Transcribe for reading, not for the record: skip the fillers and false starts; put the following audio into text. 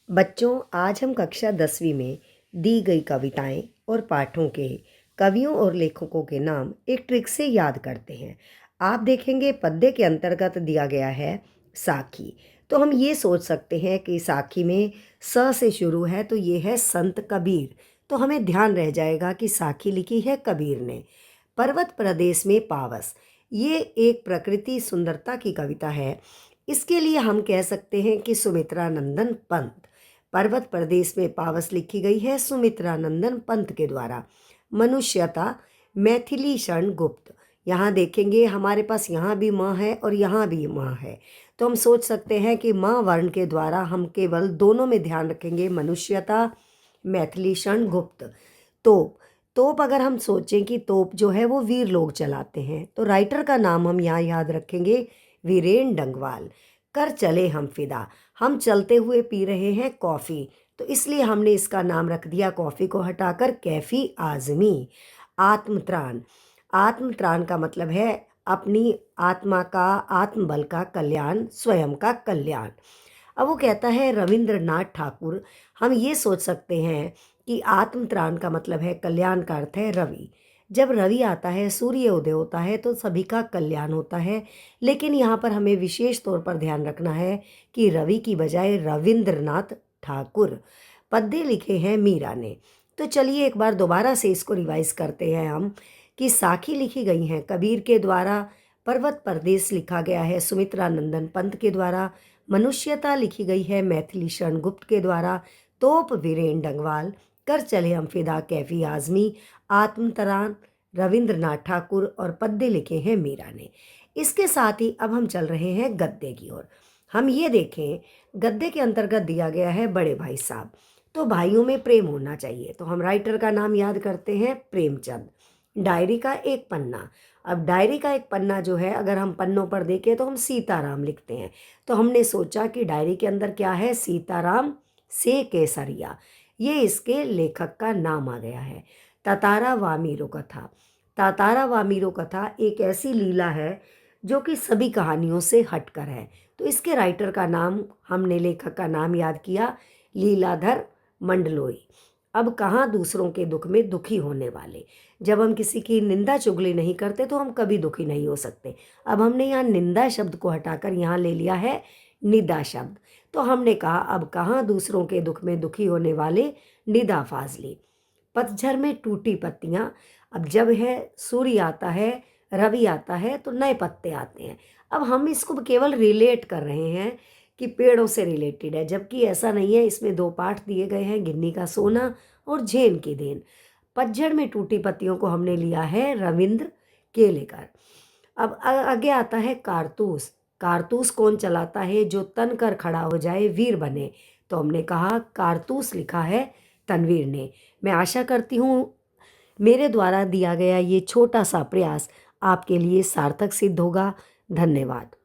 बच्चों, आज हम कक्षा 10वीं में दी गई कविताएं और पाठों के कवियों और लेखकों के नाम एक ट्रिक से याद करते हैं। आप देखेंगे पद्य के अंतर्गत दिया गया है साखी। तो हम ये सोच सकते हैं कि साखी में स से शुरू है तो ये है संत कबीर। तो हमें ध्यान रह जाएगा कि साखी लिखी है कबीर ने। पर्वत प्रदेश में पावस, ये एक प्रकृति सुंदरता की कविता है। इसके लिए हम कह सकते हैं कि सुमित्रा नंदन पंत। पर्वत प्रदेश में पावस लिखी गई है सुमित्रा नंदन पंत के द्वारा। मनुष्यता, मैथिली शरण गुप्त। यहाँ देखेंगे हमारे पास यहाँ भी म है और यहाँ भी म है, तो हम सोच सकते हैं कि म वर्ण के द्वारा हम केवल दोनों में ध्यान रखेंगे, मनुष्यता, मैथिली शरण गुप्त। तोप, तोप अगर हम सोचें कि तोप जो है वो वीर लोग चलाते हैं, तो राइटर का नाम हम यहाँ याद रखेंगे, वीरेन डंगवाल। कर चले हम फिदा, हम चलते हुए पी रहे हैं कॉफ़ी, तो इसलिए हमने इसका नाम रख दिया कॉफ़ी को हटाकर कैफ़ी आज़मी। आत्मत्राण, आत्मत्राण का मतलब है अपनी आत्मा का, आत्मबल का कल्याण, स्वयं का कल्याण। अब वो कहता है रविंद्रनाथ ठाकुर। हम ये सोच सकते हैं कि आत्मत्राण का मतलब है कल्याण, का अर्थ है रवि। जब रवि आता है, सूर्य उदय होता है, तो सभी का कल्याण होता है। लेकिन यहाँ पर हमें विशेष तौर पर ध्यान रखना है कि रवि की बजाय रविंद्रनाथ ठाकुर। पद्य लिखे हैं मीरा ने। तो चलिए एक बार दोबारा से इसको रिवाइज करते हैं हम कि साखी लिखी गई हैं कबीर के द्वारा, पर्वत प्रदेश लिखा गया है सुमित्रा नंदन पंत के द्वारा, मनुष्यता लिखी गई है मैथिली शरण गुप्त के द्वारा, तोप वीरेन डंगवाल, कर चले हम फिदा कैफी आज़मी, आत्मतरान रविंद्रनाथ ठाकुर और पद्य लिखे हैं मीरा ने। इसके साथ ही अब हम चल रहे हैं गद्य की ओर। हम ये देखें, गद्य के अंतर्गत दिया गया है बड़े भाई साहब। तो भाइयों में प्रेम होना चाहिए, तो हम राइटर का नाम याद करते हैं प्रेमचंद। डायरी का एक पन्ना, अब डायरी का एक पन्ना जो है अगर हम पन्नों पर देखें तो हम सीताराम लिखते हैं, तो हमने सोचा कि डायरी के अंदर क्या है, सीताराम से केसरिया, ये इसके लेखक का नाम आ गया है। तातारा वामीरो कथा, तातारा वामीरो कथा एक ऐसी लीला है जो कि सभी कहानियों से हटकर है, तो इसके राइटर का नाम हमने, लेखक का नाम याद किया, लीलाधर मंडलोई। अब कहाँ दूसरों के दुख में दुखी होने वाले, जब हम किसी की निंदा चुगली नहीं करते तो हम कभी दुखी नहीं हो सकते। अब हमने यहाँ निंदा शब्द को हटाकर यहाँ ले लिया है निदा शब्द, तो हमने कहा अब कहाँ दूसरों के दुख में दुखी होने वाले, निदा फाजली। पतझड़ में टूटी पत्तियाँ, अब जब है सूर्य आता है, रवि आता है, तो नए पत्ते आते हैं। अब हम इसको केवल रिलेट कर रहे हैं कि पेड़ों से रिलेटेड है, जबकि ऐसा नहीं है। इसमें दो पाठ दिए गए हैं, गिन्नी का सोना और झेन की देन। पतझड़ में टूटी पत्तियों को हमने लिया है रविंद्र के लेकर। अब आगे आता है कारतूस। कारतूस कौन चलाता है, जो तन कर खड़ा हो जाए वीर बने, तो हमने कहा कारतूस लिखा है तनवीर ने। मैं आशा करती हूँ मेरे द्वारा दिया गया ये छोटा सा प्रयास आपके लिए सार्थक सिद्ध होगा। धन्यवाद।